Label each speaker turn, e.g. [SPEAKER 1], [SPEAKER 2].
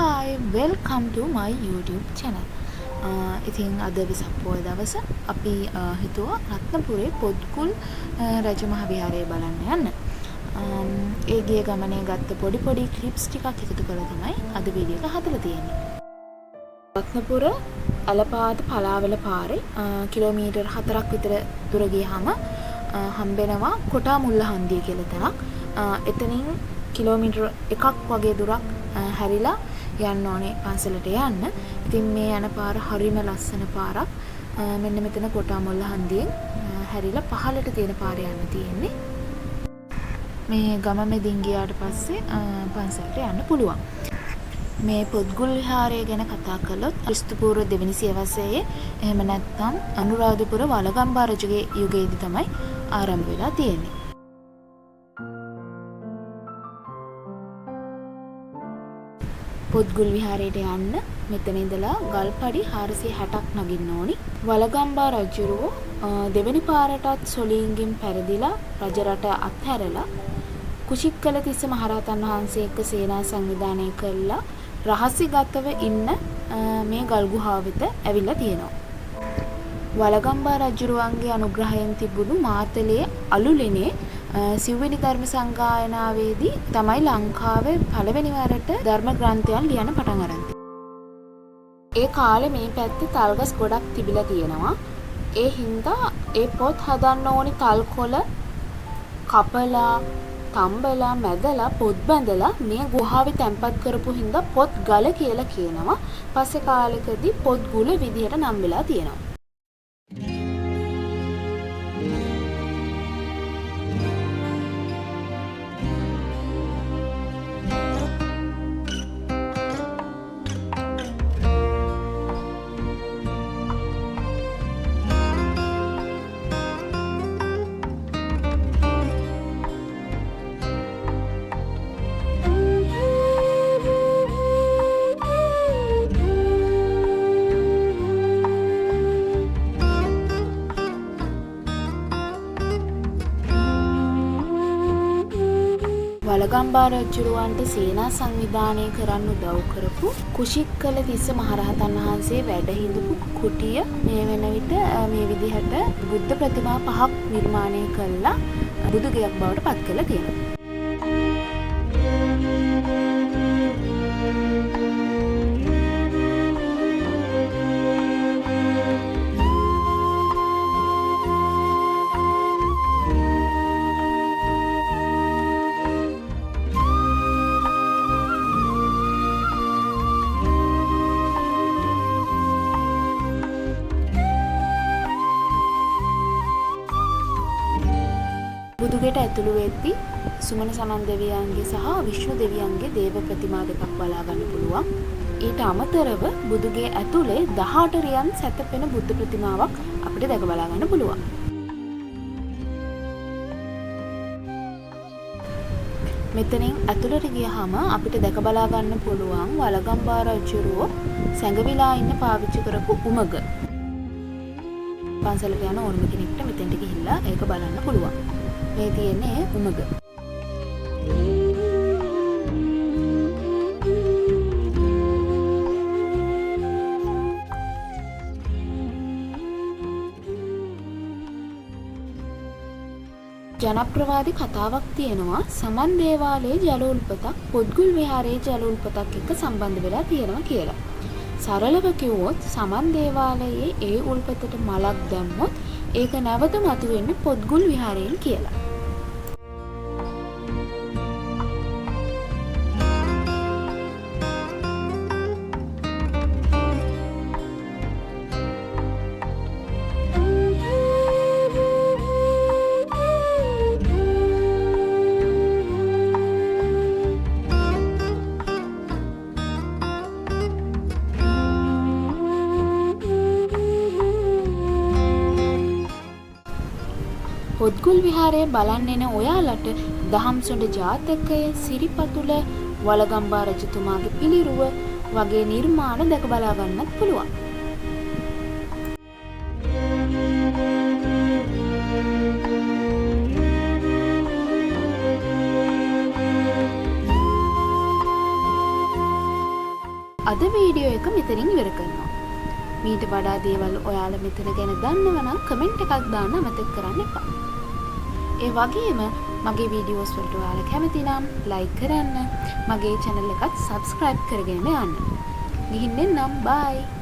[SPEAKER 1] Hi, welcome to my YouTube channel. ඉතින් අද වෙසක් පොය දවස අපි හිතුවා රත්නපුරේ පොත්කුල් රජමහා විහාරය බලන්න යන්න. ඒ ගිය ගමනේ ගත්ත පොඩි ක්ලිප්ස් ටිකක් එකතු කරලා තමයි අද වීඩියෝ එක හදලා තියෙන්නේ. රත්නපුර ඇලපාත පලාවල පාරේ කිලෝමීටර් 4ක් විතර දුර ගියාම හම්බෙනවා කොටා මුල්ල හන්දිය කියලා තැනක්. එතනින් කිලෝමීටර් 1ක් වගේ දුරක් හැරිලා යන්න ඕනේ පන්සලට යන්න. ඉතින් මේ යන පාර හරිම ලස්සන පාරක්. මෙන්න මෙතන කොටාමුල්ල හන්දියෙන් හැරිලා පහළට තියෙන පාරේ යන්න තියෙන්නේ. මේ ගම මෙදින් ගියාට පස්සේ පන්සලට යන්න පුළුවන්. මේ පොත්ගුල් විහාරය ගැන කතා කළොත් ක්‍රිස්තු පූර්ව දෙවෙනි සියවසේ එහෙම නැත්නම් අනුරාධපුර වලගම්බා රජුගේ යුගයේදී තමයි ආරම්භ වෙලා තියෙන්නේ. පොත්ගුල් විහාරයට යන්න මෙතන ඉඳලා ගල්පඩි 460ක් නගින්න ඕනි. වලගම්බා රජුරෝ දෙවෙනි පාරටත් සොළීන්ගෙන් පැරදිලා රජරට අත්හැරලා කුෂික්කල තිස්ස මහරහතන් වහන්සේ එක්ක සේනා සංවිධානය කළා රහසිගතව ඉන්න මේ ගල් ගුහාව වෙත ඇවිල්ලා තියෙනවා. වලගම්බා රජුරුවන්ගේ අනුග්‍රහයෙන් තිබුණු මාතලේ අලුලෙනේ සිව්වෙනි ධර්ම සංගායනාවේදී තමයි ලංකාවේ පළවෙනි වරට ධර්ම ග්‍රන්ථයන් ලියන්න පටන් අරන් ඒ කාලේ මේ පැත්තේ තල්ගස් ගොඩක් තිබිලා තියෙනවා. ඒ හින්දා ඒ පොත් හදන්න ඕනි තල්කොළ කපලා තම්බලා මැදලා පොත් බැඳලා මේ ගුහාවේ තැන්පත් කරපු හින්දා පොත් ගල කියලා කියනවා. පස්සේ කාලෙකදී පොත් ගුල විදිහට නම් වෙලා තියෙනවා. වලගම්බා රජුරවන්ට සේනා සංවිධානය කරන්න උදව් කරපු කුෂික්කල තිස්ස මහරහතන් වහන්සේ වැඩ හිඳපු කුටිය මේ වෙන විට මේ විදිහට බුද්ධ ප්‍රතිමා 5ක් නිර්මාණය කළා බුදු ගයක් බවට පත් කරලා තියෙනවා. බුදුගෙට ඇතුළු වෙද්දී සුමන සමන් දෙවියන්ගේ සහ විෂ්ණු දෙවියන්ගේ දේව ප්‍රතිමා දෙකක් බලා ගන්න පුළුවන්. ඊට අමතරව බුදුගේ ඇතුලේ 18 රියන් සැතපෙන බුද්ධ ප්‍රතිමාවක් අපිට දැක බලා ගන්න පුළුවන්. මෙතනින් ඇතුළට ගියහම අපිට දැක බලා ගන්න පුළුවන් වලගම්බා රජුරෝ සැඟවිලා ඉන්න පාවිච්චි කරපු උමග. පන්සලට යන ඕනම කෙනෙක්ට මෙතෙන්ට ගිහිල්ලා ඒක බලන්න පුළුවන්. මේ තියෙන්නේ උමග. ජනප්‍රවාදී කතාවක් තියෙනවා සමන් දේවාලයේ ජල උල්පතක් පොත්ගුල් විහාරයේ ජල උල්පතක් එක්ක සම්බන්ධ වෙලා තියෙනවා කියලා. සරලව කිව්වොත් සමන් දේවාලයේ ඒ උල්පතට මලක් දැම්මොත් ඒක නැවත මතුවෙන්නේ පොත්ගුල් විහාරයෙන් කියලා. පොත්ගුල් විහාරය බලන්න එන ඔයාලට දහම්සොඬ ජාතකය, සිරිපතුල, වලගම්බා රජතුමාගේ පිළිරුව වගේ නිර්මාණ දැක බලා ගන්නත් පුළුවන්. අද වීඩියෝ එක මෙතනින් ඉවර කරනවා. මීට වඩා දේවල් ඔයාලා මෙතන ගැන දන්නව නම් කමෙන්ට් එකක් දාන්න අමතක කරන්න එපා. ඒ වගේම මගේ වීඩියෝස් වලට ඔයාලා කැමති නම් ලයික් කරන්න, මගේ channel එකත් subscribe කරගෙන යන්න. ගිහින් එන්නම්. bye.